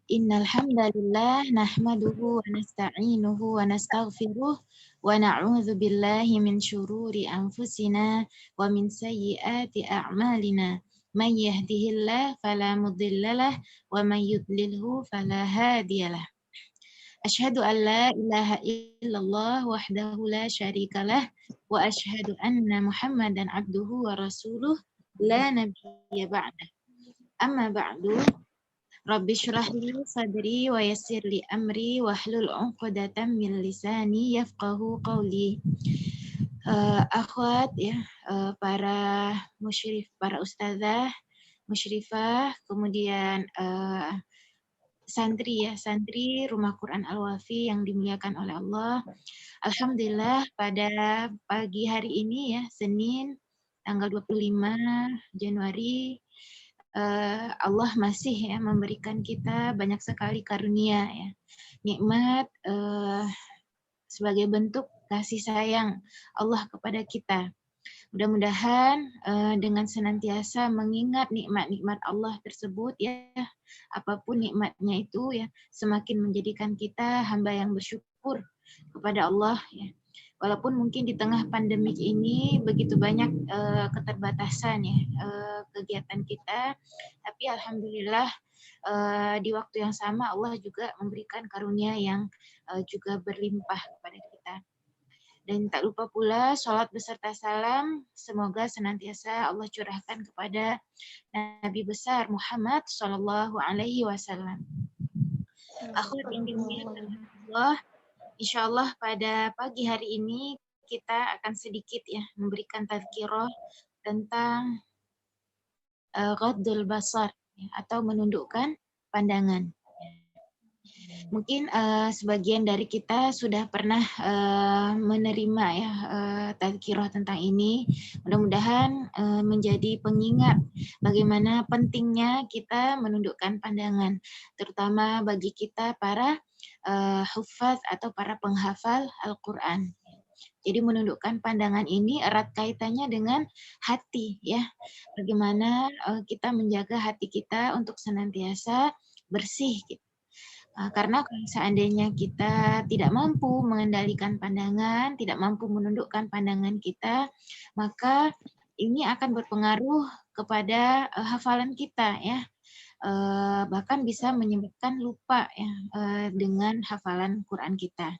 Innal hamdalillah nahmaduhu wa nasta'inuhu wa nastaghfiruh wa na'udzu billahi min syururi anfusina wa min sayyiati a'malina. Man yahdihillahu fala mudhillalah wa man yudlilhu fala hadiyalah. Asyhadu an la ilaha illallah wahdahu la syarikalah wa asyhadu anna Muhammadan abduhu wa rasuluh la nabiyya ba'dah. Amma ba'du. Rabbi syrah li sadri wa yassir li amri wahlul 'uqdatam min lisani yafqahu qawli. Akhwat ya, para musyrif, para ustazah, musyrifah, kemudian santri Rumah Quran Al-Wafi yang dimuliakan oleh Allah. Alhamdulillah pada pagi hari ini ya, Senin tanggal 25 Januari, Allah masih ya memberikan kita banyak sekali karunia ya, nikmat sebagai bentuk kasih sayang Allah kepada kita. Mudah-mudahan dengan senantiasa mengingat nikmat-nikmat Allah tersebut ya, apapun nikmatnya itu ya, semakin menjadikan kita hamba yang bersyukur kepada Allah ya. Walaupun mungkin di tengah pandemik ini begitu banyak keterbatasan ya kegiatan kita, tapi alhamdulillah di waktu yang sama Allah juga memberikan karunia yang juga berlimpah kepada kita. Dan tak lupa pula sholat beserta salam semoga senantiasa Allah curahkan kepada Nabi besar Muhammad Sallallahu Alaihi Wasallam. Akhwat yang dimuliakan Allah, insya Allah pada pagi hari ini kita akan sedikit ya memberikan tazkirah tentang ghaddul basar ya, atau menundukkan pandangan. Mungkin sebagian dari kita sudah pernah menerima ya tazkirah tentang ini. Mudah-mudahan menjadi pengingat bagaimana pentingnya kita menundukkan pandangan, terutama bagi kita para hufaz atau para penghafal Al-Quran. Jadi menundukkan pandangan ini erat kaitannya dengan hati ya. Bagaimana kita menjaga hati kita untuk senantiasa bersih gitu. Karena kalau seandainya kita tidak mampu mengendalikan pandangan, tidak mampu menundukkan pandangan kita, maka ini akan berpengaruh kepada hafalan kita ya. Bahkan bisa menyebabkan lupa ya dengan hafalan Quran kita.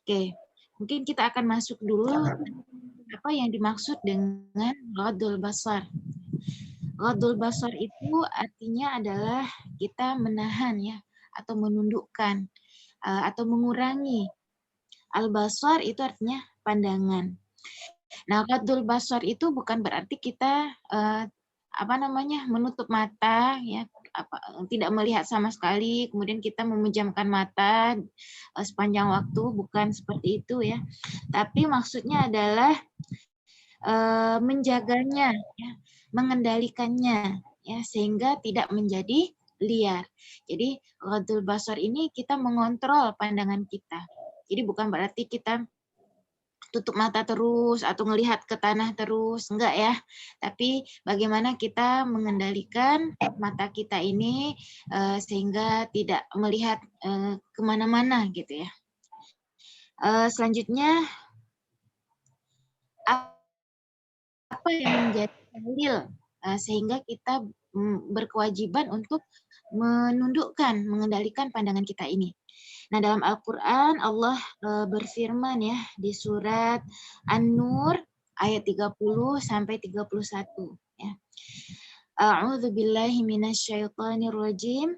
Oke, mungkin kita akan masuk dulu apa yang dimaksud dengan ghaddul basar. Ghaddul basar itu artinya adalah kita menahan ya atau menundukkan atau mengurangi. Al-basar itu artinya pandangan. Nah, ghaddul basar itu bukan berarti kita menutup mata ya, tidak melihat sama sekali, kemudian kita memejamkan mata sepanjang waktu, bukan seperti itu ya. Tapi maksudnya adalah menjaganya ya, mengendalikannya ya sehingga tidak menjadi liar. Jadi ghaddul basar ini kita mengontrol pandangan kita. Jadi bukan berarti kita tutup mata terus atau ngelihat ke tanah terus, enggak ya. Tapi bagaimana kita mengendalikan mata kita ini sehingga tidak melihat kemana-mana gitu ya. Selanjutnya apa yang menjadi dalil sehingga kita berkewajiban untuk menundukkan, mengendalikan pandangan kita ini. Nah, dalam Al-Quran Allah berfirman ya di surat An-Nur ayat 30 sampai 31 ya. A'udzu billahi minasyaitonir rajim.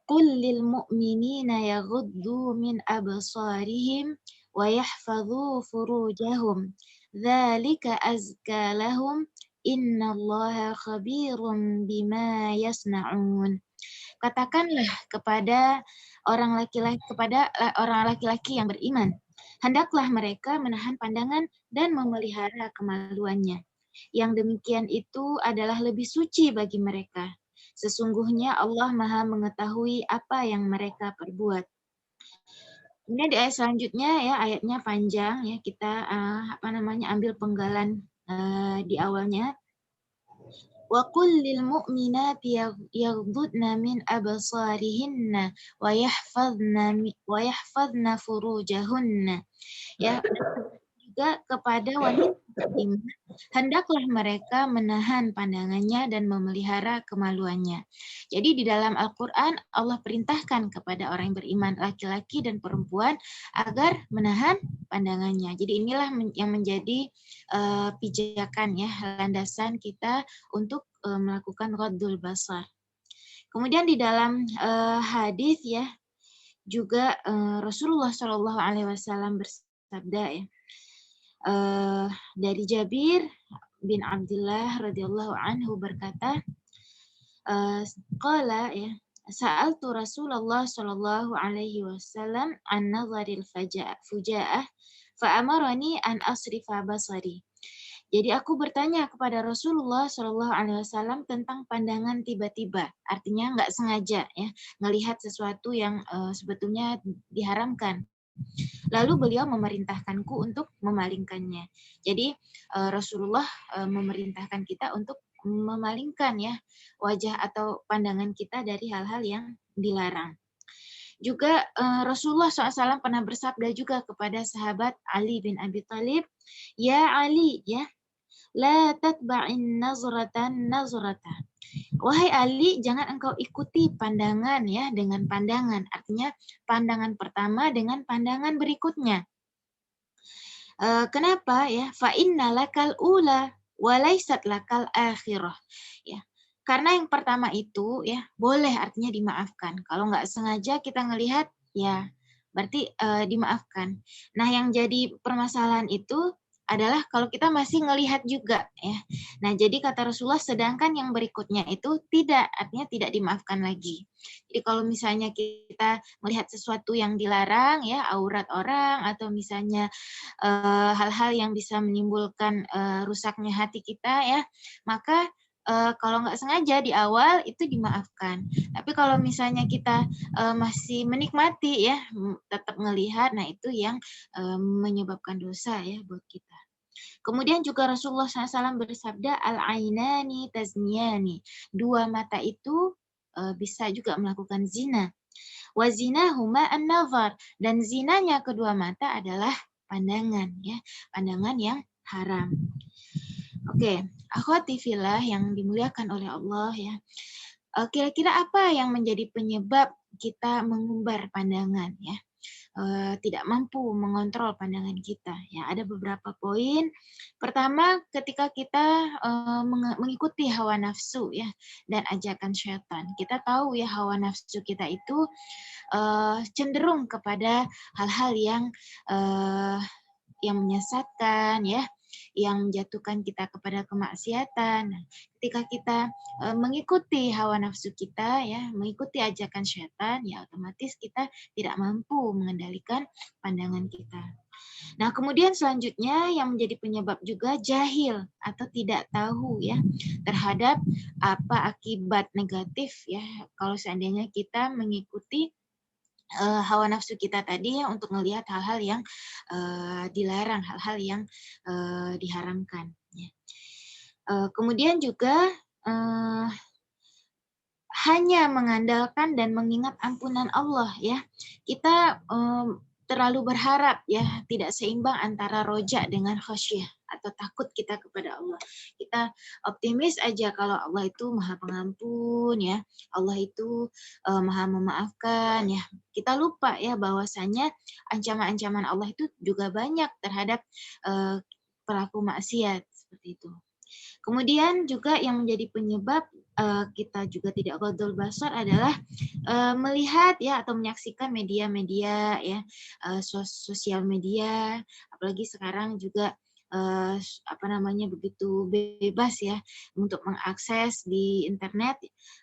Qul lil mu'minina yaghuddu min absarihim wa yahfadhu furujahum. Dzalika azka lahum. Innallaha khabirum bima yasna'un. Katakanlah kepada orang laki-laki yang beriman, hendaklah mereka menahan pandangan dan memelihara kemaluannya. Yang demikian itu adalah lebih suci bagi mereka. Sesungguhnya Allah Maha mengetahui apa yang mereka perbuat. Kemudian di ayat selanjutnya ya, ayatnya panjang ya, kita ambil penggalan di awalnya. وَقُلْ لِلْمُؤْمِنَاتِ يَغْضُضْنَ مِنْ أَبْصَارِهِنَّ وَيَحْفَظْنَ فُرُوجَهُنَّ. Ya, juga kepada wanita beriman, hendaklah mereka menahan pandangannya dan memelihara kemaluannya. Jadi di dalam Al-Quran Allah perintahkan kepada orang yang beriman, laki-laki dan perempuan, agar menahan pandangannya. Jadi inilah yang menjadi pijakan ya, landasan kita untuk melakukan ghaddul basar. Kemudian di dalam hadis ya, juga Rasulullah Shallallahu Alaihi Wasallam bersabda ya, dari Jabir bin Abdullah radhiyallahu anhu berkata, qala ya, sa'altu Rasulullah sallallahu alaihi wasallam an nadharil fujaa'ah fa amarani an asrifa basari. Jadi aku bertanya kepada Rasulullah Shallallahu Alaihi Wasallam tentang pandangan tiba-tiba, artinya nggak sengaja ya, ngelihat sesuatu yang sebetulnya diharamkan. Lalu beliau memerintahkanku untuk memalingkannya. Jadi Rasulullah memerintahkan kita untuk memalingkan ya wajah atau pandangan kita dari hal-hal yang dilarang. Juga Rasulullah SAW pernah bersabda juga kepada sahabat Ali bin Abi Thalib, ya Ali ya, la tatba'in nazratan nazrata. Wahai Ali, jangan engkau ikuti pandangan ya dengan pandangan. Artinya pandangan pertama dengan pandangan berikutnya. Kenapa ya? Fa inna lakal ula walaisat lakal akhirah. Ya. Karena yang pertama itu ya boleh artinya dimaafkan. Kalau nggak sengaja kita ngelihat ya berarti dimaafkan. Nah yang jadi permasalahan itu adalah kalau kita masih ngelihat juga ya. Nah jadi kata Rasulullah sedangkan yang berikutnya itu tidak, artinya tidak dimaafkan lagi. Jadi kalau misalnya kita melihat sesuatu yang dilarang ya, aurat orang atau misalnya hal-hal yang bisa menimbulkan rusaknya hati kita ya, maka kalau nggak sengaja di awal itu dimaafkan. Tapi kalau misalnya kita masih menikmati ya, tetap ngelihat, nah itu yang menyebabkan dosa ya buat kita. Kemudian juga Rasulullah SAW bersabda, al-ainani tazniyani. Dua mata itu bisa juga melakukan zina. Wa zinahuma an-nazar. Dan zinanya kedua mata adalah pandangan ya, pandangan yang haram. Oke, akhwati fillah yang dimuliakan oleh Allah ya. Kira-kira apa yang menjadi penyebab kita mengumbar pandangan ya? Tidak mampu mengontrol pandangan kita ya, ada beberapa poin. Pertama, ketika kita mengikuti hawa nafsu ya dan ajakan syaitan. Kita tahu ya hawa nafsu kita itu cenderung kepada hal-hal yang menyesatkan ya, yang menjatuhkan kita kepada kemaksiatan. Nah, ketika kita mengikuti hawa nafsu kita ya, mengikuti ajakan syaitan ya, otomatis kita tidak mampu mengendalikan pandangan kita. Nah, kemudian selanjutnya yang menjadi penyebab juga jahil atau tidak tahu ya terhadap apa akibat negatif ya kalau seandainya kita mengikuti hawa nafsu kita tadi ya untuk melihat hal-hal yang dilarang, hal-hal yang diharamkan. Ya. Kemudian juga hanya mengandalkan dan mengingat ampunan Allah ya. Kita terlalu berharap ya, tidak seimbang antara roja dengan khasyah atau takut kita kepada Allah. Kita optimis aja kalau Allah itu Maha Pengampun ya, Allah itu Maha Memaafkan ya. Kita lupa ya bahwasanya ancaman-ancaman Allah itu juga banyak terhadap pelaku maksiat seperti itu. Kemudian juga yang menjadi penyebab kita juga tidak ghaddul basar adalah melihat ya atau menyaksikan media-media ya, sosial media, apalagi sekarang juga begitu bebas ya untuk mengakses di internet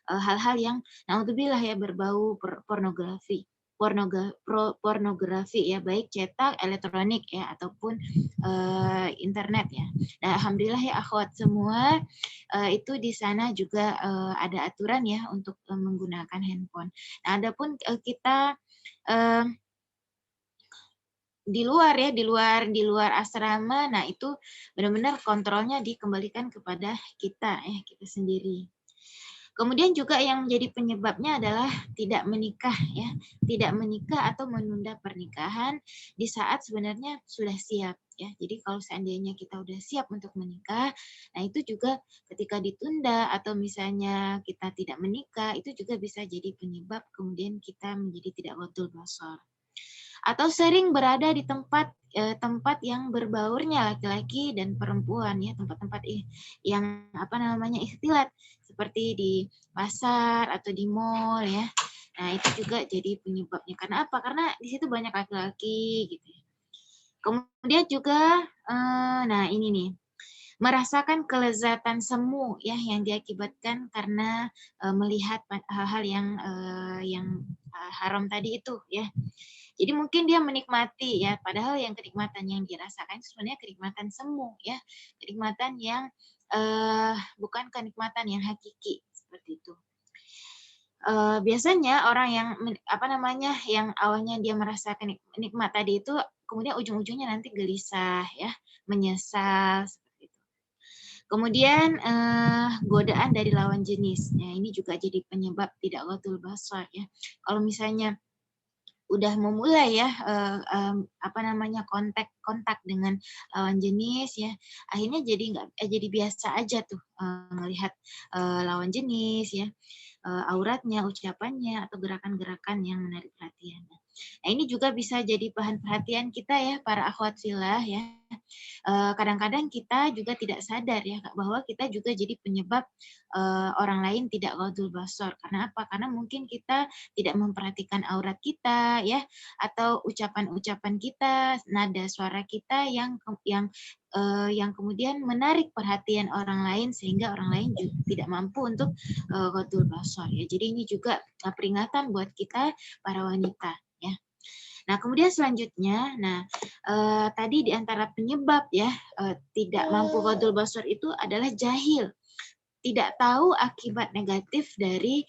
hal-hal yang naudzubillah ya berbau pornografi. Pornografi ya, baik cetak, elektronik ya ataupun internet ya. Nah, alhamdulillah ya akhwat semua itu di sana juga ada aturan ya untuk menggunakan handphone. Nah, adapun kita di luar ya, di luar asrama, nah itu benar-benar kontrolnya dikembalikan kepada kita ya, kita sendiri. Kemudian juga yang menjadi penyebabnya adalah tidak menikah ya, tidak menikah atau menunda pernikahan di saat sebenarnya sudah siap ya. Jadi kalau seandainya kita udah siap untuk menikah, nah itu juga ketika ditunda atau misalnya kita tidak menikah, itu juga bisa jadi penyebab kemudian kita menjadi tidak ghadul basar. Atau sering berada di tempat yang berbaurnya laki-laki dan perempuan ya, tempat-tempat yang apa namanya ikhtilat seperti di pasar atau di mall ya. Nah, itu juga jadi penyebabnya. Karena apa? Karena di situ banyak laki-laki gitu ya. Kemudian juga nah ini nih, merasakan kelezatan semu ya yang diakibatkan karena melihat hal-hal yang haram tadi itu ya. Jadi mungkin dia menikmati ya, padahal yang kenikmatan yang dirasakan sebenarnya kenikmatan semu ya, kenikmatan yang bukan kenikmatan yang hakiki seperti itu. Biasanya orang yang apa namanya, yang awalnya dia merasakan nikmat tadi itu, kemudian ujung-ujungnya nanti gelisah ya, menyesal seperti itu. Kemudian godaan dari lawan jenis. Nah, ini juga jadi penyebab tidak ghadul basar ya. Kalau misalnya udah memulai ya apa namanya kontak dengan lawan jenis ya, akhirnya jadi nggak jadi biasa aja tuh melihat lawan jenis ya, auratnya, ucapannya atau gerakan-gerakan yang menarik perhatian. Nah, ini juga bisa jadi bahan perhatian kita ya para akhwat fillah ya. Kadang-kadang kita juga tidak sadar ya bahwa kita juga jadi penyebab orang lain tidak ghadul basar. Karena apa? Karena mungkin kita tidak memperhatikan aurat kita ya, atau ucapan-ucapan kita, nada suara kita yang kemudian menarik perhatian orang lain sehingga orang lain juga tidak mampu untuk ghadul basar ya. Jadi ini juga peringatan buat kita para wanita ya. Nah, kemudian selanjutnya, tadi di antara penyebab ya tidak mampu ghadul basar itu adalah jahil, tidak tahu akibat negatif dari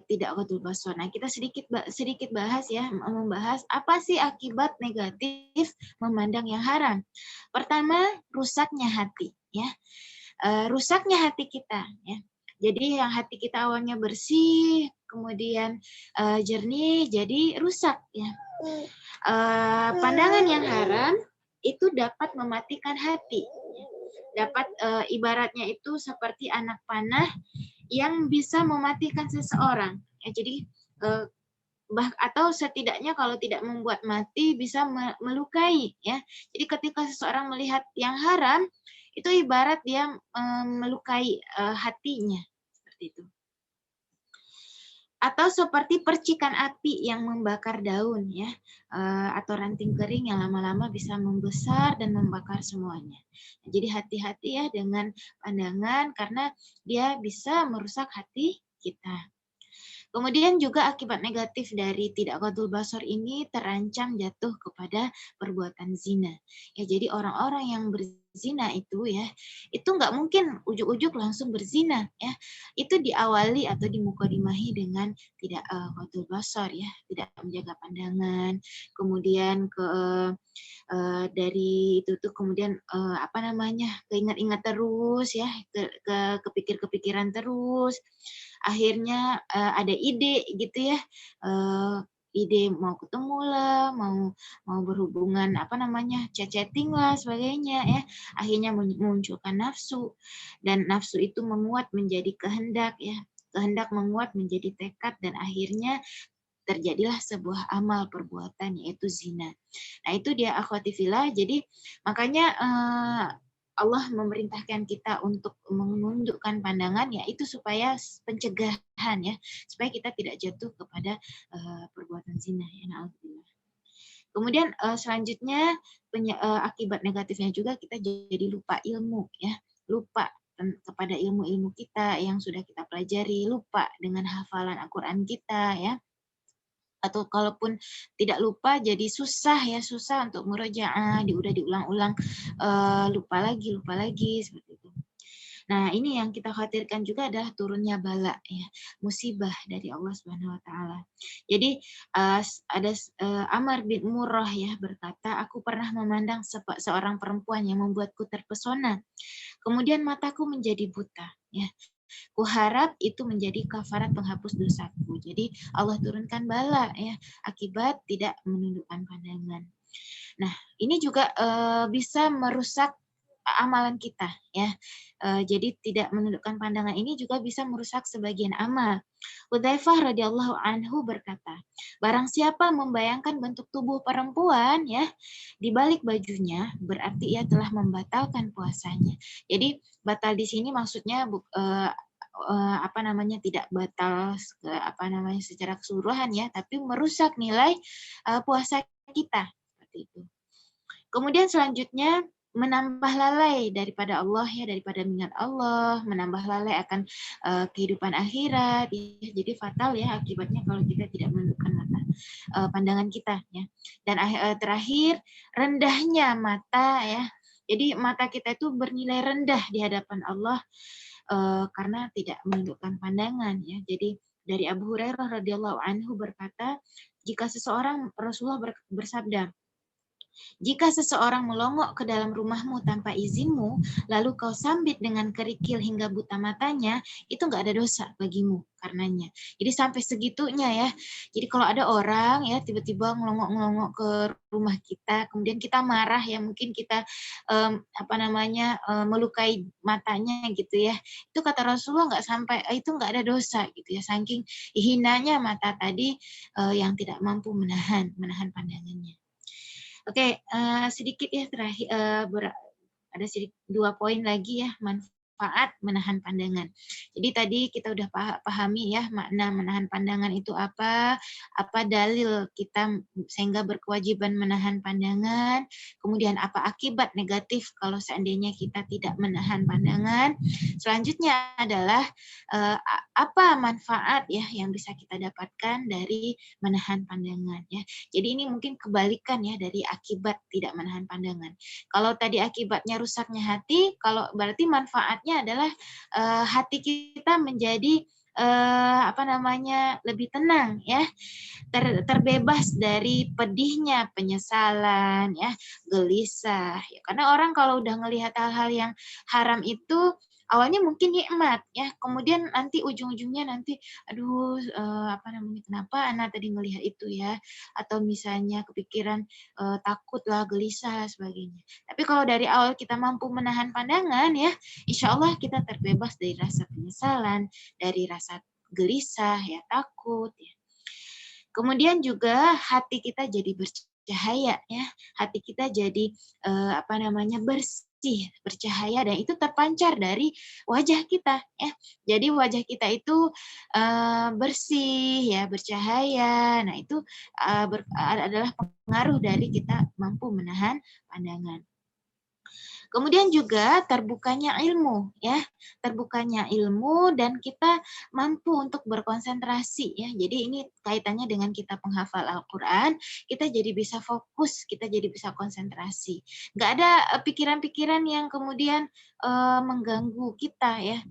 tidak ghadul basar. Nah, kita sedikit bahas ya, membahas apa sih akibat negatif memandang yang haram. Pertama, rusaknya hati ya. Rusaknya hati kita ya. Jadi yang hati kita awalnya bersih, kemudian jernih, jadi rusak ya. Pandangan yang haram itu dapat mematikan hati. Dapat ibaratnya itu seperti anak panah yang bisa mematikan seseorang. Ya, jadi atau setidaknya kalau tidak membuat mati bisa melukai ya. Jadi ketika seseorang melihat yang haram itu ibarat dia melukai hatinya seperti itu. Atau seperti percikan api yang membakar daun ya, atau ranting kering yang lama-lama bisa membesar dan membakar semuanya. Jadi hati-hati ya dengan pandangan karena dia bisa merusak hati kita. Kemudian juga akibat negatif dari tidak ghadul basar ini terancam jatuh kepada perbuatan zina. Ya, jadi orang-orang yang berzina itu ya, itu nggak mungkin ujuk-ujuk langsung berzina ya. Itu diawali atau dimukadimahi dengan tidak ghadul basar ya, tidak menjaga pandangan, kemudian dari itu tuh kemudian apa namanya keingat-ingat terus ya, kepikir-kepikiran terus, akhirnya ada ide gitu ya, ide mau ketemu lah, mau berhubungan apa namanya chatting lah sebagainya ya, akhirnya memunculkan nafsu dan nafsu itu menguat menjadi kehendak ya, kehendak menguat menjadi tekad dan akhirnya terjadilah sebuah amal perbuatan yaitu zina. Nah itu dia akhwati fillah. Jadi makanya Allah memerintahkan kita untuk menundukkan pandangan yaitu supaya pencegahan ya, supaya kita tidak jatuh kepada perbuatan zina ya. Na'udzubillah. Kemudian selanjutnya akibat negatifnya juga kita jadi lupa ilmu ya, lupa kepada ilmu-ilmu kita yang sudah kita pelajari, lupa dengan hafalan Al-Qur'an kita ya. Atau kalaupun tidak lupa jadi susah untuk murojaah, udah diulang-ulang lupa lagi seperti itu. Nah, ini yang kita khawatirkan juga adalah turunnya bala ya, musibah dari Allah Subhanahu wa taala. Jadi ada Amr bin Murrah ya berkata, aku pernah memandang seorang perempuan yang membuatku terpesona. Kemudian mataku menjadi buta ya. Kuharap itu menjadi kafarat penghapus dosaku. Jadi Allah turunkan bala ya akibat tidak menundukkan pandangan. Nah, ini juga bisa merusak amalan kita ya. Jadi tidak menundukkan pandangan ini juga bisa merusak sebagian amal. Hudzaifah radhiyallahu anhu berkata, barang siapa membayangkan bentuk tubuh perempuan ya di balik bajunya, berarti ia telah membatalkan puasanya. Jadi batal di sini maksudnya apa namanya tidak batal apa namanya secara keseluruhan ya, tapi merusak nilai puasa kita seperti itu. Kemudian selanjutnya menambah lalai daripada Allah ya, daripada mengingat Allah, menambah lalai akan kehidupan akhirat ya. Jadi fatal ya akibatnya kalau kita tidak menundukkan mata pandangan kita ya. Dan terakhir rendahnya mata ya. Jadi mata kita itu bernilai rendah di hadapan Allah karena tidak menundukkan pandangan ya. Jadi dari Abu Hurairah radhiyallahu anhu berkata, jika seseorang Rasulullah bersabda, jika seseorang melongok ke dalam rumahmu tanpa izinmu, lalu kau sambit dengan kerikil hingga buta matanya, itu nggak ada dosa bagimu karenanya. Jadi sampai segitunya ya. Jadi kalau ada orang ya tiba-tiba ngelongok-ngelongok ke rumah kita, kemudian kita marah ya, mungkin kita apa namanya melukai matanya gitu ya. Itu kata Rasulullah nggak sampai itu nggak ada dosa gitu ya. Saking hinanya mata tadi yang tidak mampu menahan pandangannya. Oke, sedikit ya terakhir ada sedikit 2 poin lagi ya manfaat menahan pandangan. Jadi tadi kita udah pahami ya makna menahan pandangan itu apa dalil kita sehingga berkewajiban menahan pandangan, kemudian apa akibat negatif kalau seandainya kita tidak menahan pandangan. Selanjutnya adalah apa manfaat ya yang bisa kita dapatkan dari menahan pandangan ya. Jadi ini mungkin kebalikan ya dari akibat tidak menahan pandangan. Kalau tadi akibatnya rusaknya hati, kalau berarti manfaatnya adalah hati kita menjadi apa namanya lebih tenang ya, terbebas dari pedihnya penyesalan ya, gelisah ya. Karena orang kalau udah ngelihat hal-hal yang haram itu awalnya mungkin nikmat ya, kemudian nanti ujung-ujungnya nanti aduh apa namanya kenapa anak tadi ngelihat itu ya, atau misalnya kepikiran takut lah, gelisah sebagainya. Tapi kalau dari awal kita mampu menahan pandangan ya, insya Allah kita terbebas dari rasa penyesalan, dari rasa gelisah ya, takut ya. Kemudian juga hati kita jadi bercahaya ya, hati kita jadi apa namanya bersih, bercahaya, dan itu terpancar dari wajah kita ya. Jadi wajah kita itu bersih ya, bercahaya. Nah, itu adalah pengaruh dari kita mampu menahan pandangan. Kemudian juga terbukanya ilmu ya, terbukanya ilmu dan kita mampu untuk berkonsentrasi ya. Jadi ini kaitannya dengan kita penghafal Al-Qur'an, kita jadi bisa fokus, kita jadi bisa konsentrasi. Nggak ada pikiran-pikiran yang kemudian mengganggu kita ya,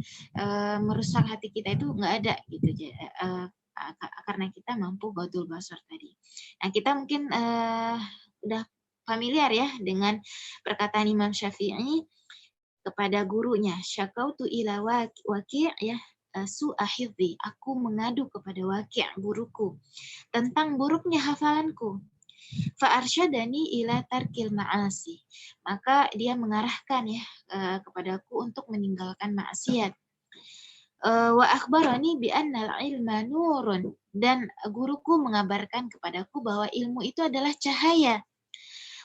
merusak hati kita itu nggak ada gitu. Karena kita mampu ghadul basar tadi. Nah, kita mungkin udah familiar ya dengan perkataan Imam Syafi'i kepada gurunya, syakautu ila waki' ya su'a hifzi, aku mengadu kepada Waki' guruku tentang buruknya hafalanku. Fa'arsyadani ila tarkil ma'asi, maka dia mengarahkan ya kepadaku untuk meninggalkan maksiat. Wa akhbarani bi annal ilma nurun, dan guruku mengabarkan kepadaku bahwa ilmu itu adalah cahaya.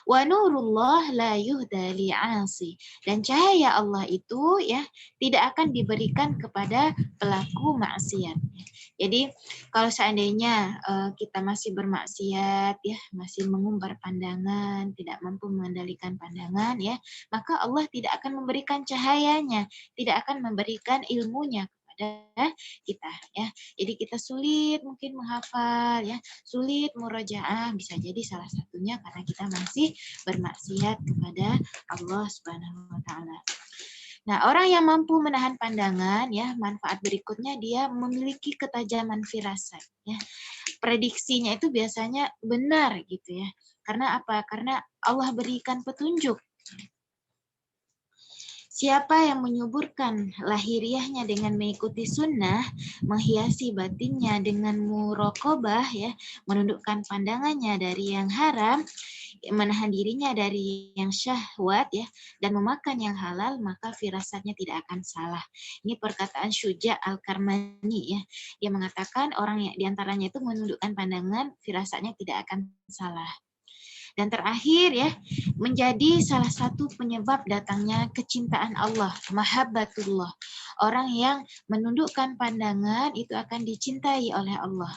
Wa nurullah la yuhda li'asi, dan cahaya Allah itu ya tidak akan diberikan kepada pelaku maksiat. Jadi kalau seandainya kita masih bermaksiat ya, masih mengumbar pandangan, tidak mampu mengendalikan pandangan ya, maka Allah tidak akan memberikan cahayanya, tidak akan memberikan ilmunya kepada kita ya. Jadi kita sulit mungkin menghafal ya, sulit murojaah, bisa jadi salah satunya karena kita masih bermaksiat kepada Allah Subhanahu wa taala. Nah, orang yang mampu menahan pandangan, ya, manfaat berikutnya dia memiliki ketajaman firasat, ya. Prediksinya itu biasanya benar gitu ya. Karena apa? Karena Allah berikan petunjuk. Siapa yang menyuburkan lahiriahnya dengan mengikuti sunnah, menghiasi batinnya dengan muraqabah, ya, menundukkan pandangannya dari yang haram, menahan dirinya dari yang syahwat, ya, dan memakan yang halal, maka firasatnya tidak akan salah. Ini perkataan Syuja Al-Karmani, ya. Dia mengatakan orang yang diantaranya itu menundukkan pandangan, firasatnya tidak akan salah. Dan terakhir, ya, menjadi salah satu penyebab datangnya kecintaan Allah, mahabbatullah. Orang yang menundukkan pandangan itu akan dicintai oleh Allah.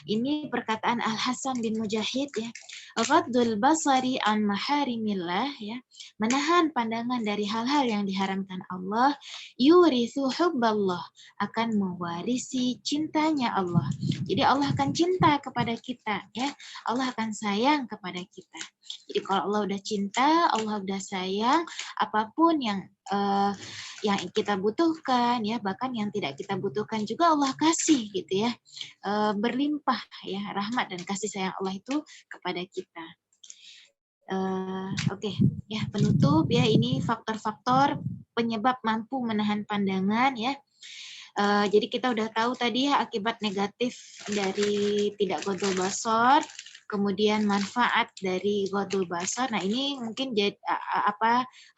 Ini perkataan Al-Hasan bin Mujahid, ya. Ghaddul basari an maharimillah, ya. Menahan pandangan dari hal-hal yang diharamkan Allah, yurithu hubballah, akan mewarisi cintanya Allah. Jadi Allah akan cinta kepada kita, ya. Allah akan sayang kepada kita. Jadi kalau Allah udah cinta, Allah udah sayang, apapun yang kita butuhkan, ya, bahkan yang tidak kita butuhkan juga Allah kasih gitu ya. Berlimpah, ya, rahmat dan kasih sayang Allah itu kepada kita. Oke, ya, penutup, ya, ini faktor-faktor penyebab mampu menahan pandangan, ya. Jadi kita udah tahu tadi ya akibat negatif dari tidak ghodul basar, kemudian manfaat dari ghodul basar. Nah, ini mungkin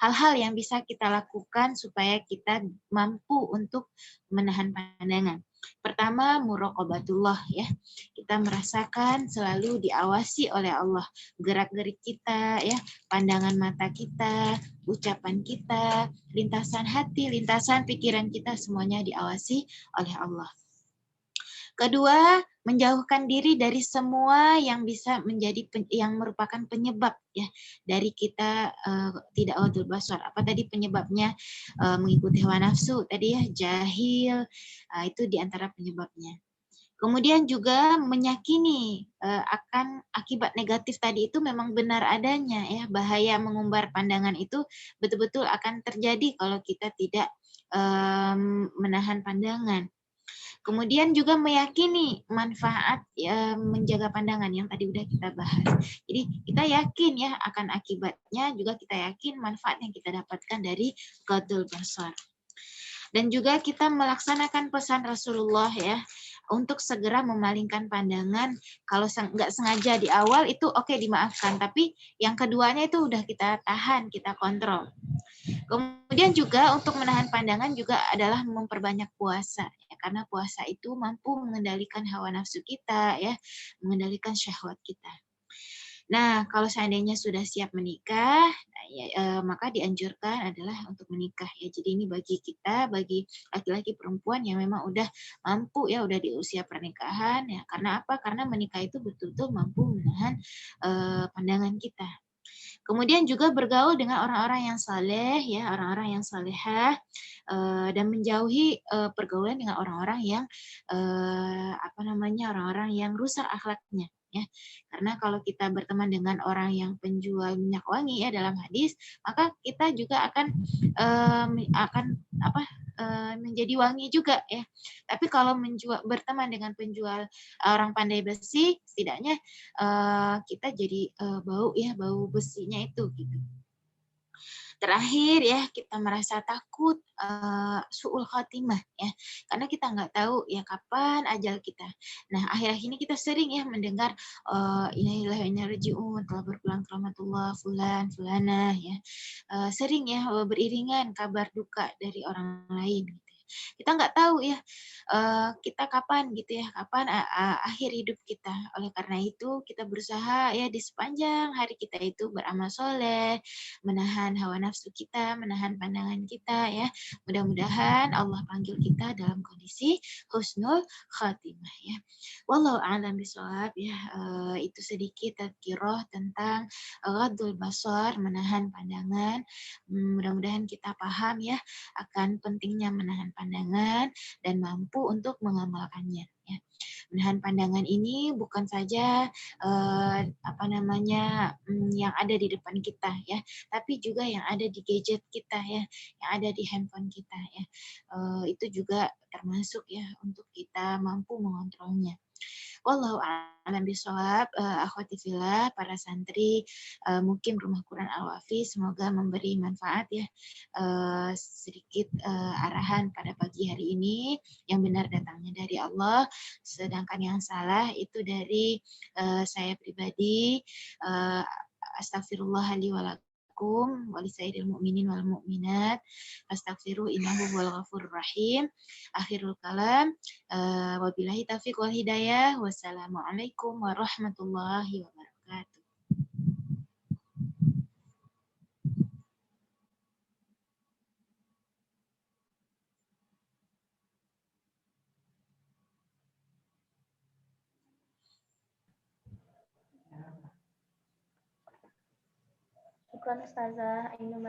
hal-hal yang bisa kita lakukan supaya kita mampu untuk menahan pandangan. Pertama, muraqabatullah, ya. Kita merasakan selalu diawasi oleh Allah, gerak-gerik kita, ya, pandangan mata kita, ucapan kita, lintasan hati, lintasan pikiran kita semuanya diawasi oleh Allah. Kedua, menjauhkan diri dari semua yang bisa menjadi yang merupakan penyebab, ya, dari kita tidak ghodul basar. Apa tadi penyebabnya? Mengikuti hawa nafsu tadi, ya, jahil, itu diantara penyebabnya. Kemudian juga meyakini akan akibat negatif tadi itu memang benar adanya, ya, bahaya mengumbar pandangan itu betul-betul akan terjadi kalau kita tidak menahan pandangan. Kemudian juga meyakini manfaat menjaga pandangan yang tadi udah kita bahas. Jadi kita yakin, ya, akan akibatnya, juga kita yakin manfaat yang kita dapatkan dari ghodul basar. Dan juga kita melaksanakan pesan Rasulullah, ya, untuk segera memalingkan pandangan. Kalau nggak sengaja di awal itu oke, dimaafkan, tapi yang keduanya itu udah kita tahan, kita kontrol. Kemudian juga untuk menahan pandangan juga adalah memperbanyak puasa, ya, karena puasa itu mampu mengendalikan hawa nafsu kita, ya, mengendalikan syahwat kita. Nah, kalau seandainya sudah siap menikah, maka dianjurkan adalah untuk menikah, ya. Jadi ini bagi kita, bagi laki-laki perempuan yang memang udah mampu, ya, udah di usia pernikahan, ya. Karena apa? Karena menikah itu betul-betul mampu menahan pandangan kita. Kemudian juga bergaul dengan orang-orang yang saleh, ya, orang-orang yang salehah, dan menjauhi pergaulan dengan orang-orang yang orang-orang yang rusak akhlaknya, ya. Karena kalau kita berteman dengan orang yang penjual minyak wangi, ya, dalam hadis, maka kita juga menjadi wangi juga, ya. Tapi kalau berteman dengan penjual orang pandai besi, setidaknya kita jadi bau, ya, bau besinya itu gitu. Terakhir, ya, kita merasa takut su'ul khatimah, ya, karena kita nggak tahu, ya, kapan ajal kita. Nah, akhir-akhir ini kita sering, ya, mendengar innalillahi wa inna ilaihi raji'un, telah berpulang ke rahmatullah fulan fulana, ya. Sering, ya, beriringan kabar duka dari orang lain gitu. Kita nggak tahu, ya, kita kapan gitu, ya, kapan akhir hidup kita. Oleh karena itu kita berusaha, ya, di sepanjang hari kita itu beramal soleh, menahan hawa nafsu kita, menahan pandangan kita, ya. Mudah-mudahan Allah panggil kita dalam kondisi husnul khatimah, ya. Wallahu a'lam bishawab, ya. Itu sedikit tadzkirah tentang ghaddul basar, menahan pandangan. Mudah-mudahan kita paham, ya, akan pentingnya menahan pandangan. pandangan dan mampu untuk mengamalkannya. Ya. Menahan pandangan ini bukan saja yang ada di depan kita ya, tapi juga yang ada di gadget kita ya, yang ada di handphone kita ya. Itu juga termasuk ya untuk kita mampu mengontrolnya. Wallahu a'lam bishawab, akhwati fillah, para santri, mungkin Rumah Quran Al-Wafi semoga memberi manfaat ya, sedikit arahan pada pagi hari ini. Yang benar datangnya dari Allah, sedangkan yang salah itu dari saya pribadi. Astagfirullah li wa lakum wa lisairil mu'minin wal mu'minat, astaghfiru innahu huwal ghafurur rahim. Akhirul kalam. Wabillahi taufiq wal hidayah. Wassalamualaikum warahmatullahi wabarakatuh. Syukran Ustazah Ainun